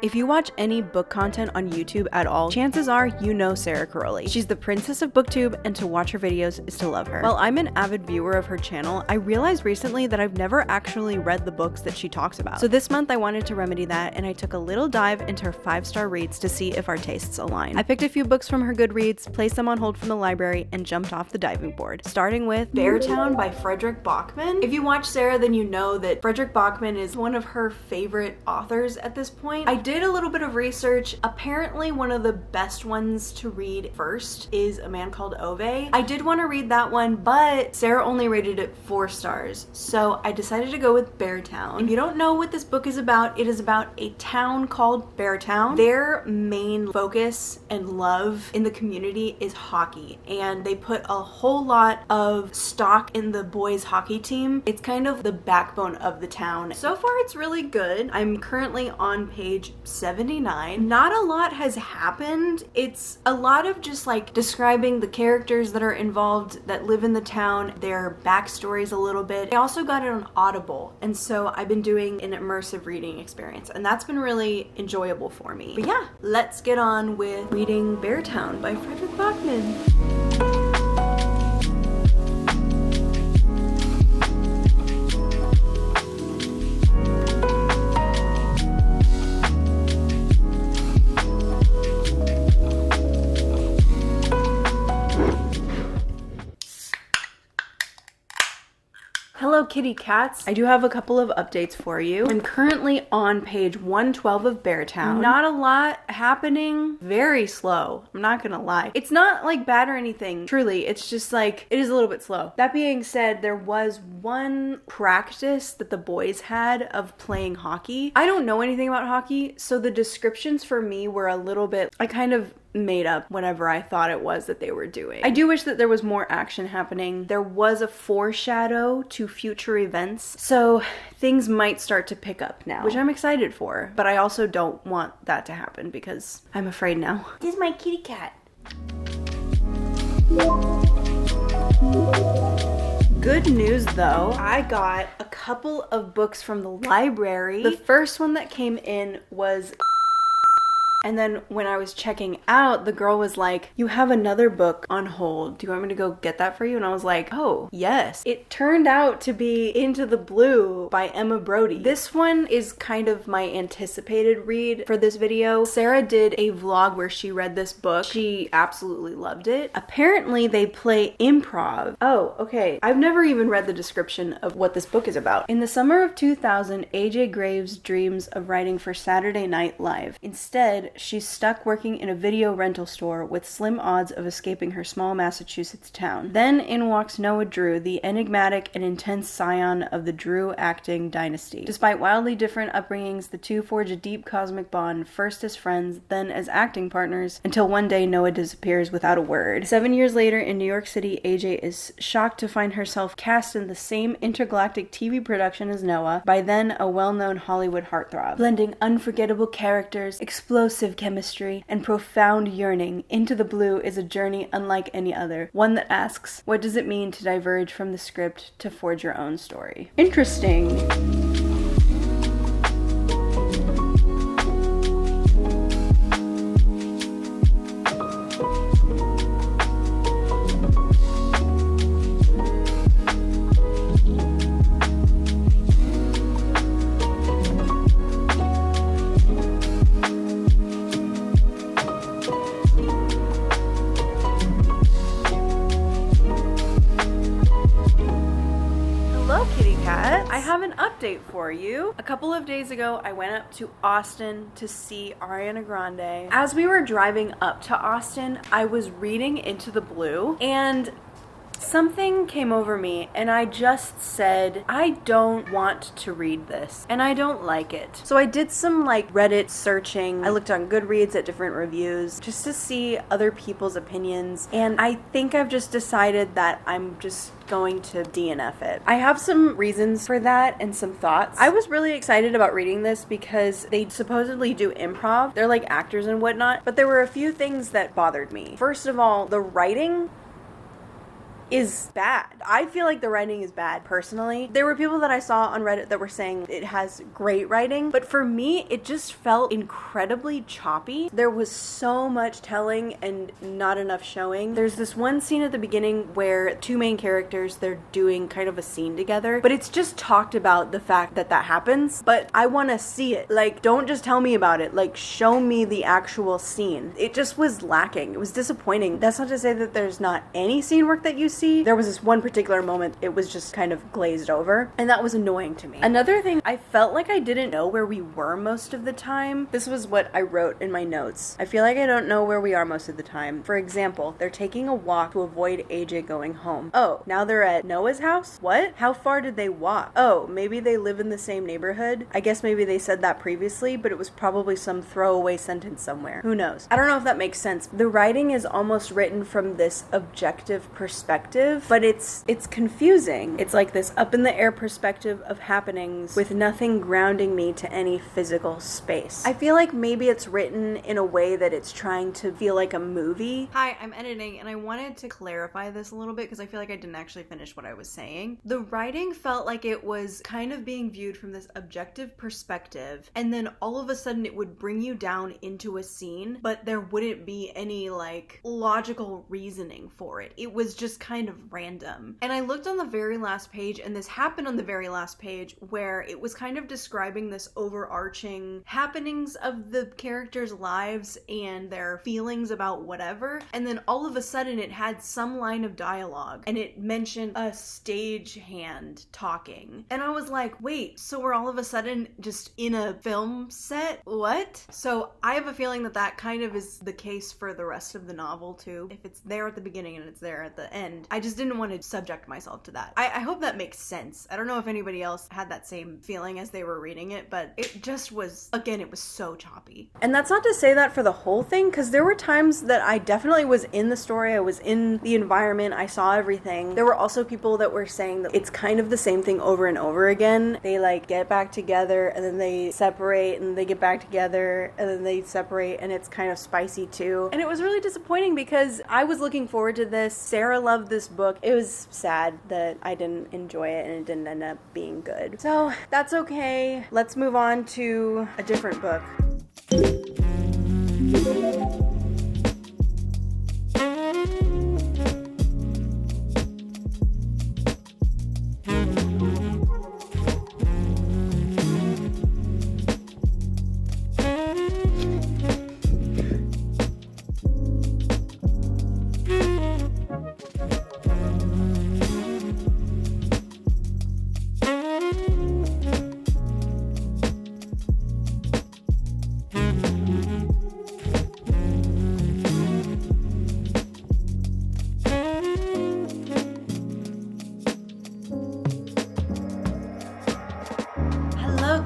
If you watch any book content on YouTube at all, chances are you know Sara Carrolli. She's the princess of booktube, and to watch her videos is to love her. While I'm an avid viewer of her channel, I realized recently that I've never actually read the books that she talks about. So this month I wanted to remedy that, and I took a little dive into her 5-star reads to see if our tastes align. I picked a few books from her Goodreads, placed them on hold from the library, and jumped off the diving board, starting with Beartown by Frederick Bachman. If you watch Sara, then you know that Frederick Bachman is one of her favorite authors at this point. I did a little bit of research. Apparently one of the best ones to read first is A Man Called Ove. I did want to read that one, but Sara only rated it 4 stars, so I decided to go with Beartown. If you don't know what this book is about, it is about a town called Beartown. Their main focus and love in the community is hockey, and they put a whole lot of stock in the boys hockey team. It's kind of the backbone of the town. So far it's really good. I'm currently on page 79. Not a lot has happened. It's a lot of just like describing the characters that are involved that live in the town, their backstories a little bit. I also got it on Audible, and so I've been doing an immersive reading experience, and that's been really enjoyable for me. But yeah, let's get on with reading Beartown by Frederick Bachman. Hello kitty cats. I do have a couple of updates for you. I'm currently on page 112 of Beartown. Not a lot happening. Very slow. I'm not gonna lie. It's not like bad or anything. Truly, it's just like, it is a little bit slow. That being said, there was one practice that the boys had of playing hockey. I don't know anything about hockey, so the descriptions for me were a little bit, I kind of made up whatever I thought it was that they were doing. I do wish that there was more action happening. There was a foreshadow to future events, so things might start to pick up now, which I'm excited for, but I also don't want that to happen because I'm afraid now. This is my kitty cat. Good news though, I got a couple of books from the library. The first one that came in was and then when I was checking out, the girl was like, "You have another book on hold. Do you want me to go get that for you?" And I was like, "Oh, yes." It turned out to be Into the Blue by Emma Brody. This one is kind of my anticipated read for this video. Sara did a vlog where she read this book. She absolutely loved it. Apparently they play improv. Oh, okay. I've never even read the description of what this book is about. In the summer of 2000, AJ Graves dreams of writing for Saturday Night Live. Instead, she's stuck working in a video rental store with slim odds of escaping her small Massachusetts town. Then in walks Noah Drew, the enigmatic and intense scion of the Drew acting dynasty. Despite wildly different upbringings, the two forge a deep cosmic bond, first as friends, then as acting partners, until one day Noah disappears without a word. 7 years later in New York City, AJ is shocked to find herself cast in the same intergalactic TV production as Noah, by then a well-known Hollywood heartthrob. Blending unforgettable characters, explosive chemistry, and profound yearning, Into the Blue is a journey unlike any other. One that asks, what does it mean to diverge from the script to forge your own story? Interesting. I have an update for you. A couple of days ago, I went up to Austin to see Ariana Grande. As we were driving up to Austin, I was reading Into the Blue, and something came over me and I just said, I don't want to read this and I don't like it. So I did some like Reddit searching. I looked on Goodreads at different reviews just to see other people's opinions, and I think I've just decided that I'm just going to DNF it. I have some reasons for that and some thoughts. I was really excited about reading this because they supposedly do improv. They're like actors and whatnot, but there were a few things that bothered me. First of all, the writing is bad. I feel like the writing is bad personally. There were people that I saw on Reddit that were saying it has great writing, but for me, it just felt incredibly choppy. There was so much telling and not enough showing. There's this one scene at the beginning where two main characters, they're doing kind of a scene together, but it's just talked about the fact that that happens, but I want to see it. Like, don't just tell me about it. Like, show me the actual scene. It just was lacking. It was disappointing. That's not to say that there's not any scene work that you see. There was this one particular moment, it was just kind of glazed over, and that was annoying to me. Another thing, I felt like I didn't know where we were most of the time. This was what I wrote in my notes. I feel like I don't know where we are most of the time. For example, they're taking a walk to avoid AJ going home. Oh, now they're at Noah's house? What? How far did they walk? Oh, maybe they live in the same neighborhood? I guess maybe they said that previously, but it was probably some throwaway sentence somewhere. Who knows? I don't know if that makes sense. The writing is almost written from this objective perspective, but it's confusing. It's like this up in the air perspective of happenings with nothing grounding me to any physical space. I feel like maybe it's written in a way that it's trying to feel like a movie. Hi, I'm editing, and I wanted to clarify this a little bit because I feel like I didn't actually finish what I was saying. The writing felt like it was kind of being viewed from this objective perspective, and then all of a sudden it would bring you down into a scene, but there wouldn't be any like logical reasoning for it. It was just kind of random. And I looked on the very last page, and this happened on the very last page, where it was kind of describing this overarching happenings of the characters' lives and their feelings about whatever, and then all of a sudden it had some line of dialogue, and it mentioned a stagehand talking. And I was like, wait, so we're all of a sudden just in a film set? What? So I have a feeling that that kind of is the case for the rest of the novel too. If it's there at the beginning and it's there at the end, I just didn't want to subject myself to that. I hope that makes sense. I don't know if anybody else had that same feeling as they were reading it, but it just was, again, it was so choppy. And that's not to say that for the whole thing, because there were times that I definitely was in the story, I was in the environment, I saw everything. There were also people that were saying that it's kind of the same thing over and over again. They like get back together and then they separate and they get back together and then they separate, and it's kind of spicy too. And it was really disappointing because I was looking forward to this. Sarah loved this book. It was sad that I didn't enjoy it and it didn't end up being good. So that's okay. Let's move on to a different book.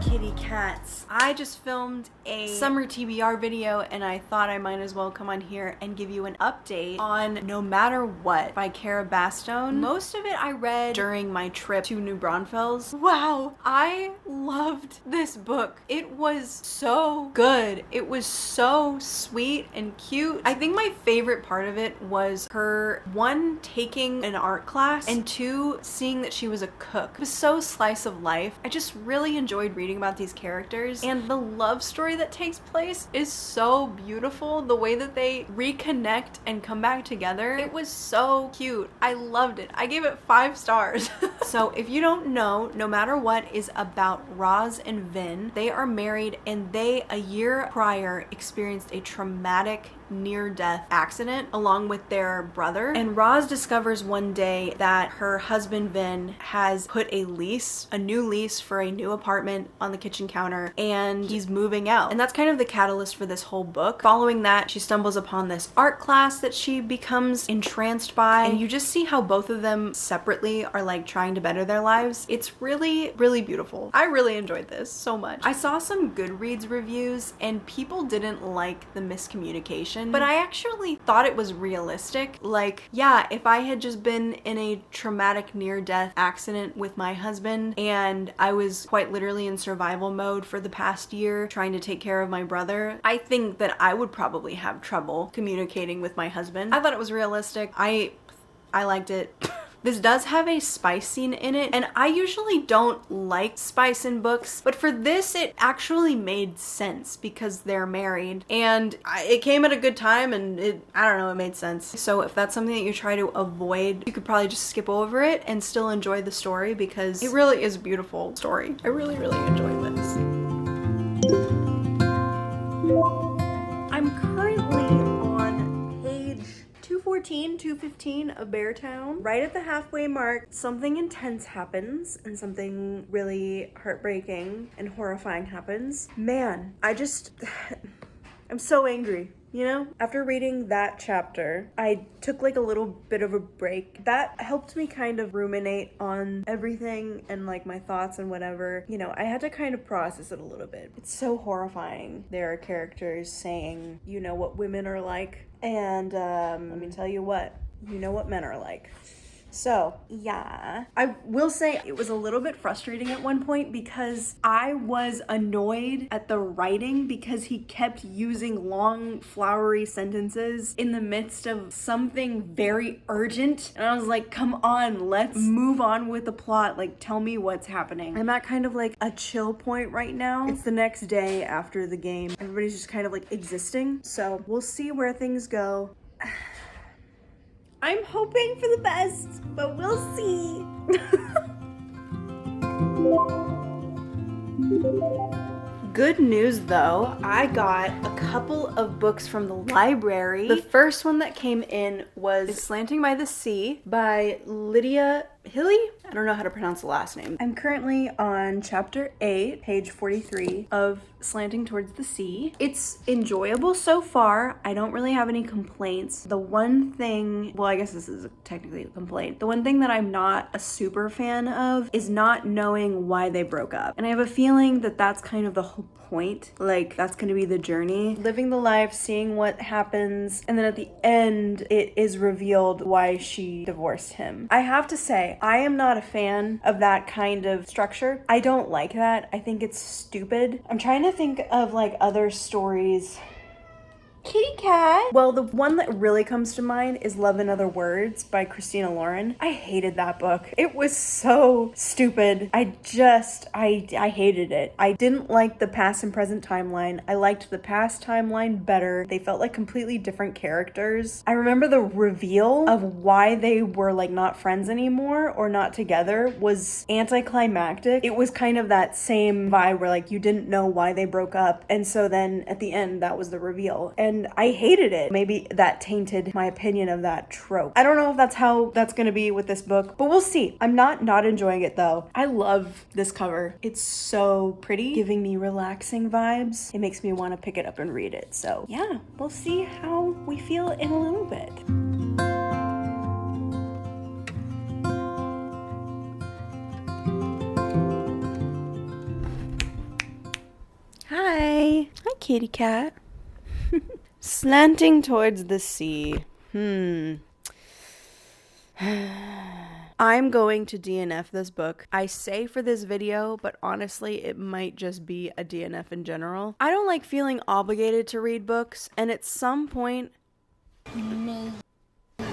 Kitty cats. I just filmed a summer TBR video and I thought I might as well come on here and give you an update on No Matter What by Cara Bastone. Most of it I read during my trip to New Braunfels. Wow, I loved this book. It was so good. It was so sweet and cute. I think my favorite part of it was her, one, taking an art class, and two, seeing that she was a cook. It was so slice of life. I just really enjoyed reading about these characters, and the love story that takes place is so beautiful. The way that they reconnect and come back together, it was so cute. I loved it. I gave it 5 stars. So if you don't know, No Matter What is about Roz and Vin. They are married and they, a year prior, experienced a traumatic near-death accident along with their brother, and Roz discovers one day that her husband Vin has put a new lease for a new apartment on the kitchen counter, and he's moving out. And that's kind of the catalyst for this whole book. Following that, she stumbles upon this art class that she becomes entranced by, and you just see how both of them separately are like trying to better their lives. It's really, really beautiful. I really enjoyed this so much. I saw some Goodreads reviews and people didn't like the miscommunication, but I actually thought it was realistic. Like, yeah, if I had just been in a traumatic near-death accident with my husband and I was quite literally in survival mode for the past year trying to take care of my brother, I think that I would probably have trouble communicating with my husband. I thought it was realistic. I I liked it. This does have a spice scene in it, and I usually don't like spice in books, but for this it actually made sense because they're married, and it came at a good time, and I don't know, it made sense. So if that's something that you try to avoid, you could probably just skip over it and still enjoy the story because it really is a beautiful story. I really, really enjoy this. I'm currently on page 214, 215 of Beartown. Right at the halfway mark, something intense happens and something really heartbreaking and horrifying happens. Man, I'm so angry. You know, after reading that chapter, I took like a little bit of a break. That helped me kind of ruminate on everything and like my thoughts and whatever. You know, I had to kind of process it a little bit. It's so horrifying. There are characters saying, you know what women are like, and let me tell you what, you know what men are like. So, yeah. I will say it was a little bit frustrating at one point because I was annoyed at the writing because he kept using long, flowery sentences in the midst of something very urgent. And I was like, come on, let's move on with the plot. Like, tell me what's happening. I'm at kind of like a chill point right now. It's the next day after the game. Everybody's just kind of like existing. So, we'll see where things go. I'm hoping for the best, but we'll see. Good news though, I got a couple of books from the library. The first one that came in was Slanting by the Sea by Lydia Hilly? I don't know how to pronounce the last name. I'm currently on chapter 8, page 43 of Slanting Towards the Sea. It's enjoyable so far. I don't really have any complaints. The one thing, well, I guess this is technically a complaint. The one thing that I'm not a super fan of is not knowing why they broke up. And I have a feeling that that's kind of the whole point. Like, that's gonna be the journey. Living the life, seeing what happens, and then at the end, it is revealed why she divorced him. I have to say, I am not a fan of that kind of structure. I don't like that. I think it's stupid. I'm trying to think of like other stories. Kitty cat. Well, the one that really comes to mind is Love in Other Words by Christina Lauren. I hated that book. It was so stupid. I hated it. I didn't like the past and present timeline. I liked the past timeline better. They felt like completely different characters. I remember the reveal of why they were like not friends anymore or not together was anticlimactic. It was kind of that same vibe where like you didn't know why they broke up. And so then at the end, that was the reveal. And I hated it. Maybe that tainted my opinion of that trope. I don't know if that's how that's gonna be with this book, but we'll see. I'm not enjoying it though. I love this cover. It's so pretty, giving me relaxing vibes. It makes me want to pick it up and read it. So yeah, we'll see how we feel in a little bit. Hi. Hi, kitty cat. Slanting Towards the Sea. I'm going to DNF this book. I say for this video, but honestly, it might just be a DNF in general. I don't like feeling obligated to read books, and at some point...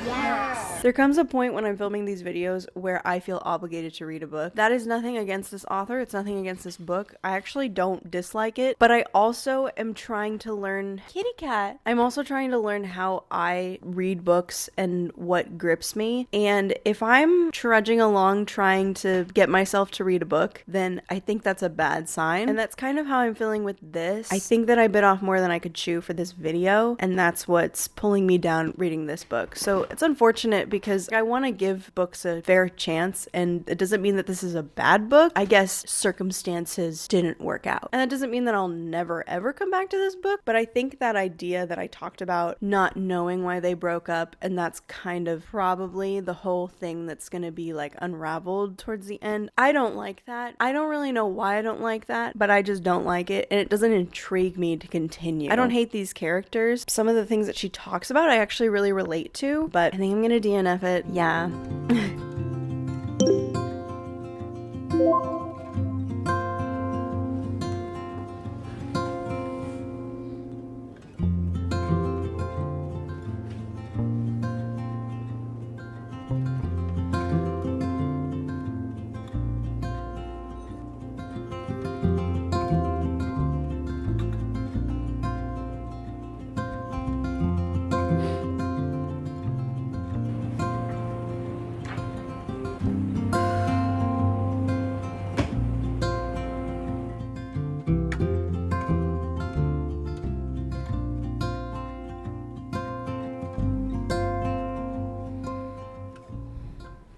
Yes. There comes a point when I'm filming these videos where I feel obligated to read a book. That is nothing against this author. It's nothing against this book. I actually don't dislike it, but I also am trying to learn... Kitty cat. I'm also trying to learn how I read books and what grips me. And if I'm trudging along trying to get myself to read a book, then I think that's a bad sign. And that's kind of how I'm feeling with this. I think that I bit off more than I could chew for this video, and that's what's pulling me down reading this book. So it's unfortunate because I want to give books a fair chance, and it doesn't mean that this is a bad book. I guess circumstances didn't work out. And that doesn't mean that I'll never ever come back to this book, but I think that idea that I talked about, not knowing why they broke up, and that's kind of probably the whole thing that's going to be like unraveled towards the end. I don't like that. I don't really know why I don't like that, but I just don't like it, and it doesn't intrigue me to continue. I don't hate these characters. Some of the things that she talks about I actually really relate to, but I think I'm gonna DNF it. Yeah.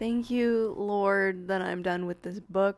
Thank you, Lord, that I'm done with this book.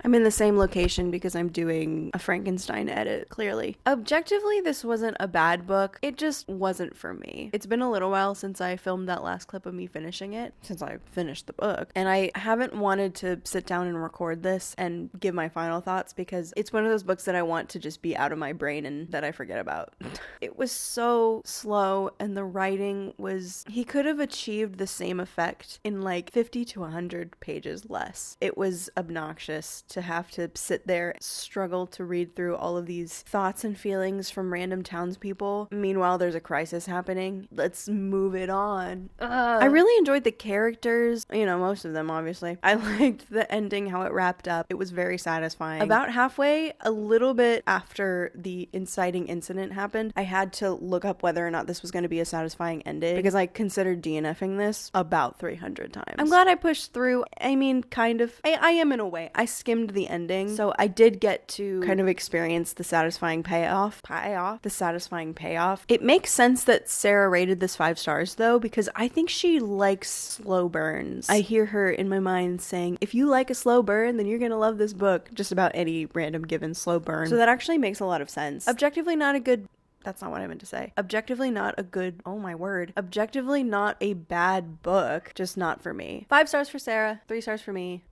I'm in the same location because I'm doing a Frankenstein edit, clearly. Objectively, this wasn't a bad book. It just wasn't for me. It's been a little while since I filmed that last clip of me finishing it, since I finished the book. And I haven't wanted to sit down and record this and give my final thoughts because it's one of those books that I want to just be out of my brain and that I forget about. It was so slow and the writing was... He could have achieved the same effect in like 50 to 100 pages less. It was obnoxious to have to sit there, struggle to read through all of these thoughts and feelings from random townspeople. Meanwhile, there's a crisis happening. Let's move it on. I really enjoyed the characters, you know, most of them, obviously. I liked the ending, how it wrapped up. It was very satisfying. About halfway, a little bit after the inciting incident happened, I had to look up whether or not this was going to be a satisfying ending because I considered DNFing this about 300 times. I'm glad I pushed through. I mean, kind of. I am in a way. I skimmed the ending, so I did get to kind of experience the satisfying payoff. The satisfying payoff. It makes sense that Sara rated this 5 stars, though, because I think she likes slow burns. I hear her in my mind saying, if you like a slow burn, then you're gonna love this book. Just about any random given slow burn. So that actually makes a lot of sense. Objectively not a good... That's not what I meant to say. Objectively not a good... Oh my word. Objectively not a bad book. Just not for me. 5 stars for Sara. 3 stars for me.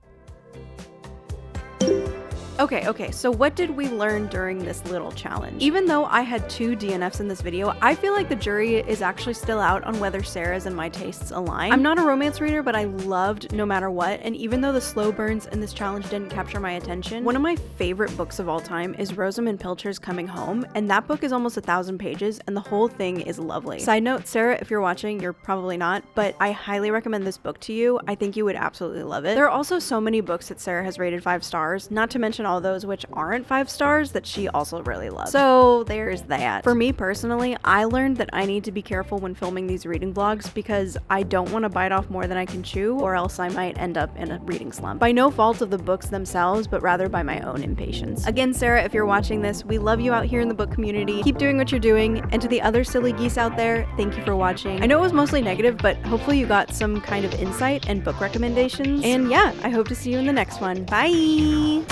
Okay, so what did we learn during this little challenge? Even though I had 2 DNFs in this video, I feel like the jury is actually still out on whether Sara's and my tastes align. I'm not a romance reader, but I loved No Matter What, and even though the slow burns in this challenge didn't capture my attention, one of my favorite books of all time is Rosamund Pilcher's Coming Home, and that book is almost 1,000 pages, and the whole thing is lovely. Side note, Sara, if you're watching, you're probably not, but I highly recommend this book to you. I think you would absolutely love it. There are also so many books that Sara has rated 5 stars, not to mention all those which aren't 5 stars that she also really loves. So there's that. For me personally, I learned that I need to be careful when filming these reading vlogs because I don't want to bite off more than I can chew, or else I might end up in a reading slump. By no fault of the books themselves, but rather by my own impatience. Again, Sara, if you're watching this, we love you out here in the book community. Keep doing what you're doing. And to the other silly geese out there, thank you for watching. I know it was mostly negative, but hopefully you got some kind of insight and book recommendations. And yeah, I hope to see you in the next one. Bye!